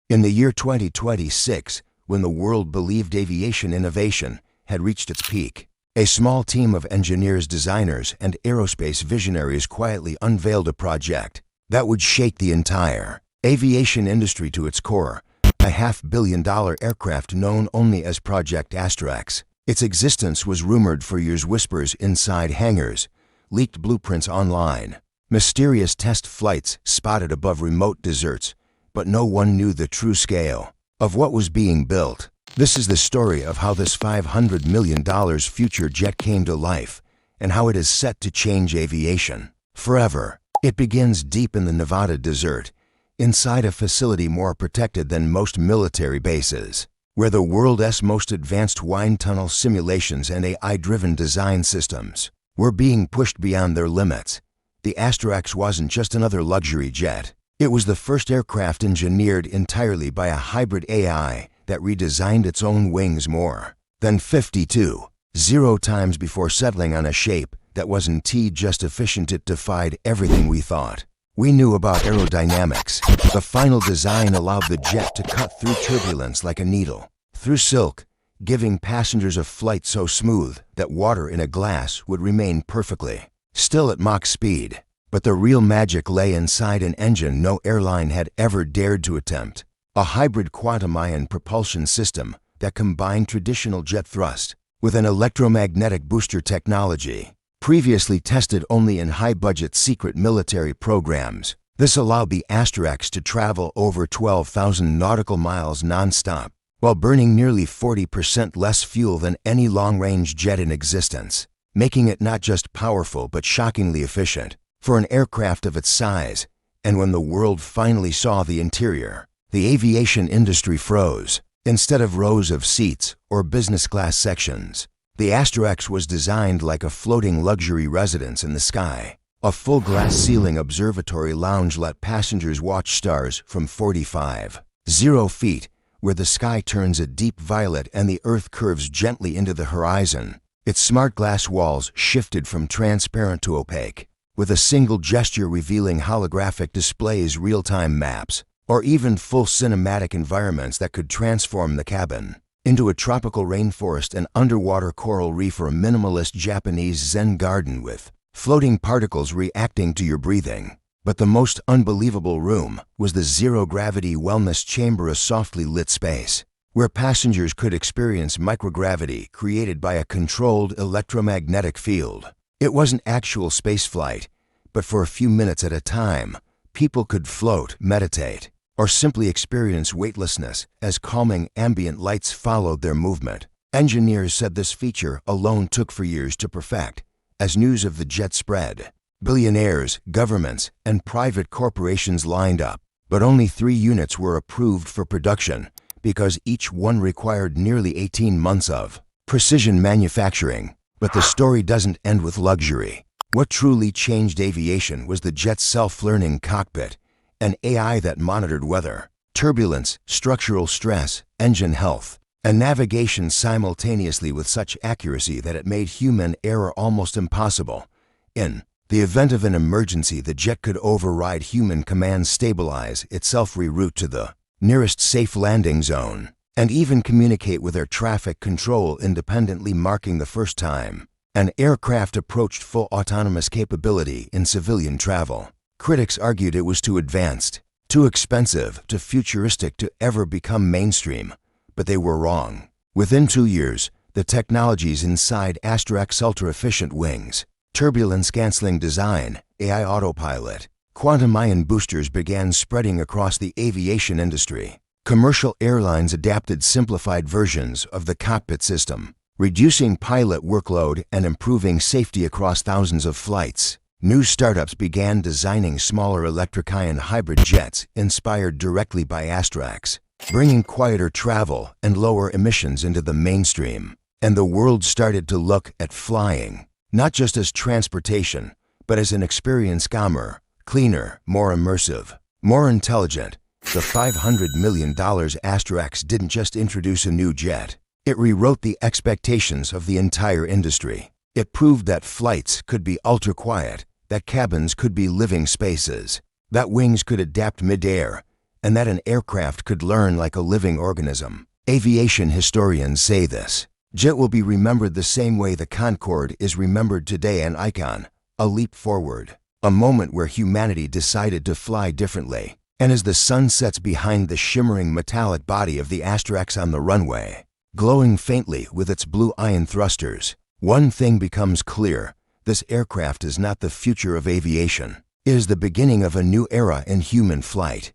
In the year 2026, when the world believed aviation innovation had reached its peak, a small team of engineers, designers, and aerospace visionaries quietly unveiled a project that would shake the entire aviation industry to its core, a $500 million aircraft known only as Project Astra-X. Its existence was rumored for years, whispers inside hangars, leaked blueprints online, mysterious test flights spotted above remote deserts, but no one knew the true scale of what was being built. This is the story of how this $500 million future jet came to life and how it is set to change aviation forever. It begins deep in the Nevada desert, inside a facility more protected than most military bases, where the world's most advanced wind tunnel simulations and AI-driven design systems were being pushed beyond their limits. The Astra-X wasn't just another luxury jet. It was the first aircraft engineered entirely by a hybrid AI that redesigned its own wings more than 52 times before settling on a shape that wasn't just efficient. It defied everything we thought we knew about aerodynamics. The final design allowed the jet to cut through turbulence like a needle through silk, giving passengers a flight so smooth that water in a glass would remain perfectly still at Mach speed. But the real magic lay inside an engine no airline had ever dared to attempt, a hybrid quantum-ion propulsion system that combined traditional jet thrust with an electromagnetic booster technology previously tested only in high-budget secret military programs. This allowed the Astra-X to travel over 12,000 nautical miles non-stop, while burning nearly 40% less fuel than any long-range jet in existence, making it not just powerful but shockingly efficient for an aircraft of its size. And when the world finally saw the interior, the aviation industry froze. Instead of rows of seats or business class sections, the Astra-X was designed like a floating luxury residence in the sky. A full glass ceiling observatory lounge let passengers watch stars from 45,000 feet, where the sky turns a deep violet and the earth curves gently into the horizon. Its smart glass walls shifted from transparent to opaque, with a single gesture revealing holographic displays, real-time maps, or even full cinematic environments that could transform the cabin into a tropical rainforest, an underwater coral reef, or a minimalist Japanese Zen garden with floating particles reacting to your breathing. But the most unbelievable room was the zero-gravity wellness chamber, a softly lit space where passengers could experience microgravity created by a controlled electromagnetic field. It wasn't actual spaceflight, but for a few minutes at a time, people could float, meditate, or simply experience weightlessness as calming ambient lights followed their movement. Engineers said this feature alone took for years to perfect. As news of the jet spread, billionaires, governments, and private corporations lined up, but only 3 units were approved for production because each one required nearly 18 months of precision manufacturing. But the story doesn't end with luxury. What truly changed aviation was the jet's self-learning cockpit, an AI that monitored weather, turbulence, structural stress, engine health, and navigation simultaneously with such accuracy that it made human error almost impossible. In the event of an emergency, the jet could override human commands, stabilize itself, reroute to the nearest safe landing zone, and even communicate with air traffic control independently, marking the first time an aircraft approached full autonomous capability in civilian travel. Critics argued it was too advanced, too expensive, too futuristic to ever become mainstream, but they were wrong. Within 2 years, the technologies inside Astra-X, ultra-efficient wings, turbulence-canceling design, AI autopilot, quantum-ion boosters began spreading across the aviation industry. Commercial airlines adapted simplified versions of the cockpit system, reducing pilot workload and improving safety across thousands of flights. New startups began designing smaller electric-ion hybrid jets inspired directly by Astra-X, bringing quieter travel and lower emissions into the mainstream. And the world started to look at flying not just as transportation, but as an experience, calmer, cleaner, more immersive, more intelligent. The $500 million Astra-X didn't just introduce a new jet. It rewrote the expectations of the entire industry. It proved that flights could be ultra-quiet, that cabins could be living spaces, that wings could adapt mid-air, and that an aircraft could learn like a living organism. Aviation historians say this jet will be remembered the same way the Concorde is remembered today, an icon, a leap forward, a moment where humanity decided to fly differently. And as the sun sets behind the shimmering metallic body of the Astra-X on the runway, glowing faintly with its blue ion thrusters, one thing becomes clear: this aircraft is not the future of aviation. It is the beginning of a new era in human flight.